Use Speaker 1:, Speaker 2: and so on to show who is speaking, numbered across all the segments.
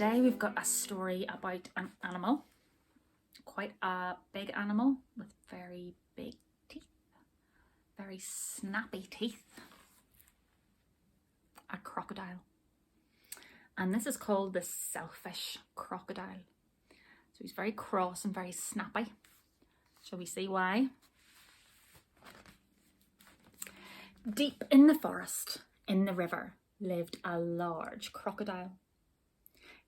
Speaker 1: Today we've got a story about an animal, quite a big animal with very big teeth, very snappy teeth, a crocodile. And this is called the Selfish Crocodile. So he's very cross and very snappy. Shall we see why? Deep in the forest, in the river, lived a large crocodile.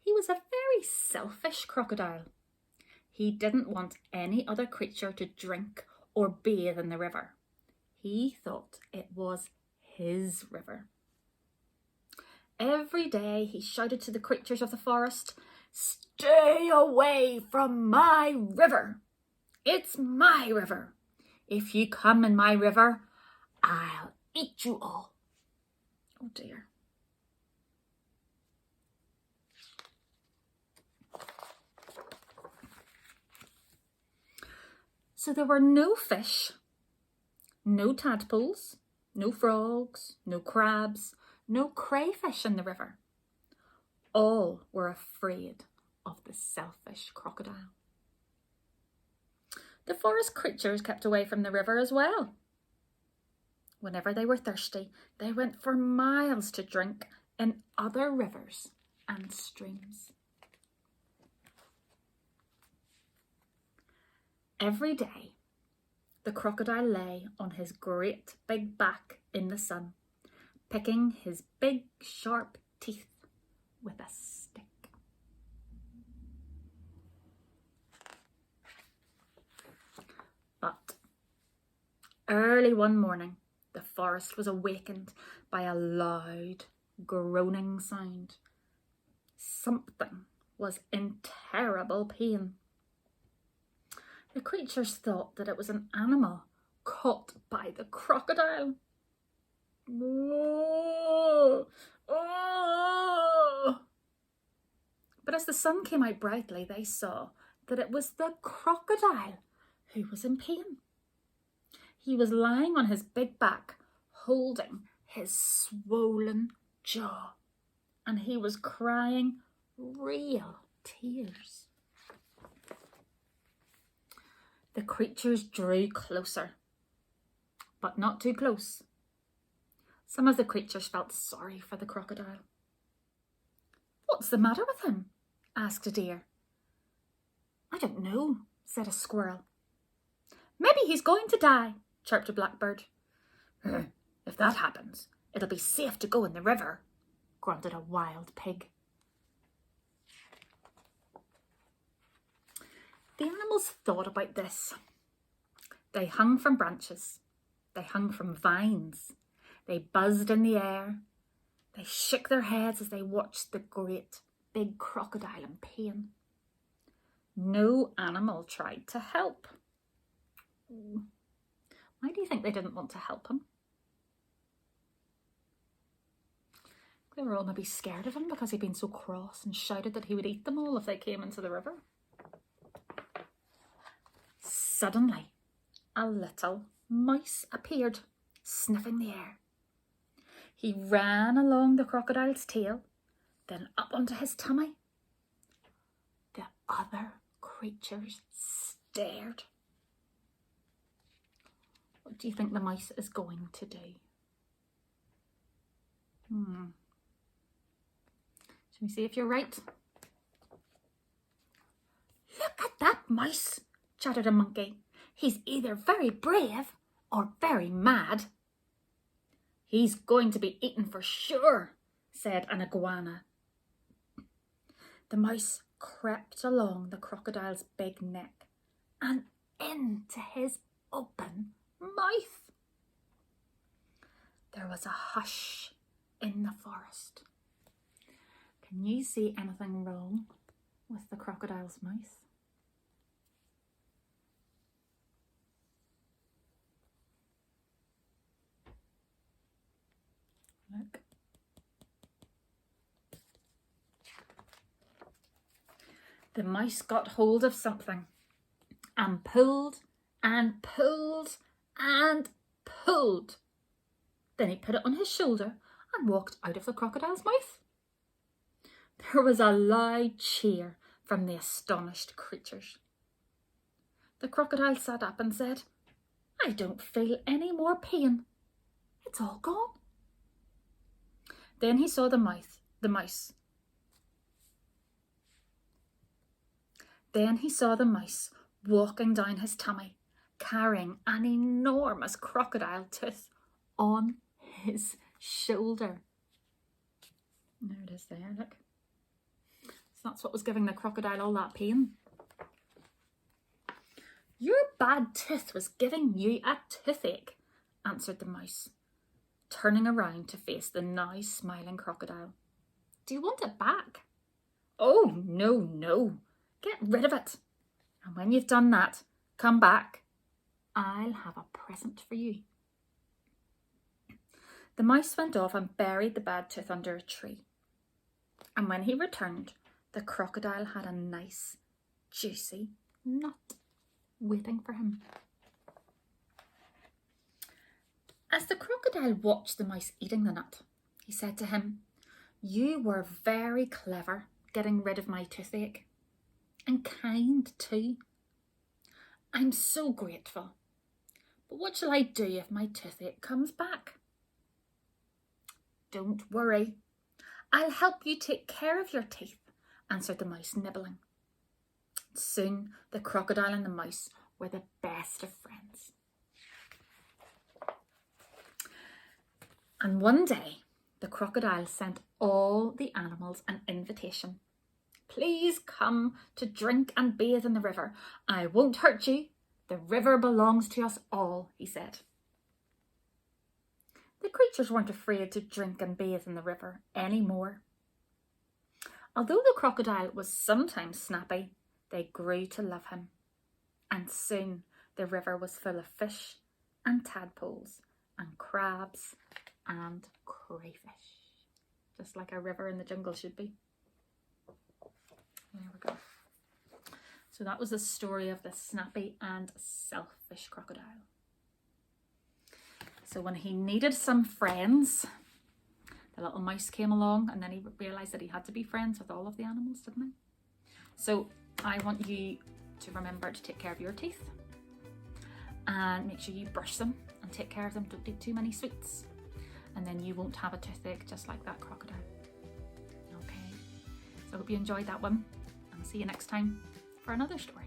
Speaker 1: He was a very selfish crocodile. He didn't want any other creature to drink or bathe in the river. He thought it was his river. Every day he shouted to the creatures of the forest, "Stay away from my river. It's my river. If you come in my river, I'll eat you all." Oh dear. So there were no fish, no tadpoles, no frogs, no crabs, no crayfish in the river. All were afraid of the selfish crocodile. The forest creatures kept away from the river as well. Whenever they were thirsty, they went for miles to drink in other rivers and streams. Every day, the crocodile lay on his great big back in the sun, picking his big sharp teeth with a stick. But early one morning, the forest was awakened by a loud, groaning sound. Something was in terrible pain. The creatures thought that it was an animal caught by the crocodile. Oh, oh. But as the sun came out brightly, they saw that it was the crocodile who was in pain. He was lying on his big back, holding his swollen jaw, and he was crying real tears. The creatures drew closer, but not too close. Some of the creatures felt sorry for the crocodile. "What's the matter with him?" asked a deer. "I don't know," said a squirrel. "Maybe he's going to die," chirped a blackbird. "If that happens, it'll be safe to go in the river," grunted a wild pig. The animals thought about this. They hung from branches. They hung from vines. They buzzed in the air. They shook their heads as they watched the great big crocodile in pain. No animal tried to help. Why do you think they didn't want to help him? They were all maybe scared of him because he'd been so cross and shouted that he would eat them all if they came into the river. Suddenly, a little mouse appeared, sniffing the air. He ran along the crocodile's tail, then up onto his tummy. The other creatures stared. What do you think the mouse is going to do? Shall we see if you're right? "Look at that mouse," chattered a monkey. "He's either very brave or very mad." "He's going to be eaten for sure," said an iguana. The mouse crept along the crocodile's big neck and into his open mouth. There was a hush in the forest. Can you see anything wrong with the crocodile's mouth? Look. The mouse got hold of something and pulled and pulled and pulled. Then he put it on his shoulder and walked out of the crocodile's mouth. There was a loud cheer from the astonished creatures. The crocodile sat up and said, "I don't feel any more pain. It's all gone." Then he saw the mouse. Then he saw the mouse walking down his tummy, carrying an enormous crocodile tooth on his shoulder. There it is there, look. So that's what was giving the crocodile all that pain. "Your bad tooth was giving you a toothache," answered the mouse, turning around to face the now smiling crocodile. "Do you want it back?" "Oh, no, no. Get rid of it. And when you've done that, come back. I'll have a present for you." The mouse went off and buried the bad tooth under a tree. And when he returned, the crocodile had a nice, juicy nut waiting for him. As the crocodile watched the mouse eating the nut, he said to him, "You were very clever getting rid of my toothache. And kind too. I'm so grateful. But what shall I do if my toothache comes back?" "Don't worry. I'll help you take care of your teeth," answered the mouse, nibbling. Soon the crocodile and the mouse were the best of friends. And one day the crocodile sent all the animals an invitation. "Please come to drink and bathe in the river. I won't hurt you. The river belongs to us all," he said. The creatures weren't afraid to drink and bathe in the river anymore. Although the crocodile was sometimes snappy, they grew to love him. And soon the river was full of fish and tadpoles and crabs and crayfish. Just like a river in the jungle should be. There we go. So that was the story of the snappy and selfish crocodile. So when he needed some friends, the little mouse came along, and then he realised that he had to be friends with all of the animals, didn't he? So I want you to remember to take care of your teeth and make sure you brush them and take care of them. Don't eat too many sweets, and then you won't have a toothache just like that crocodile. Okay, so I hope you enjoyed that one. I'll see you next time for another story.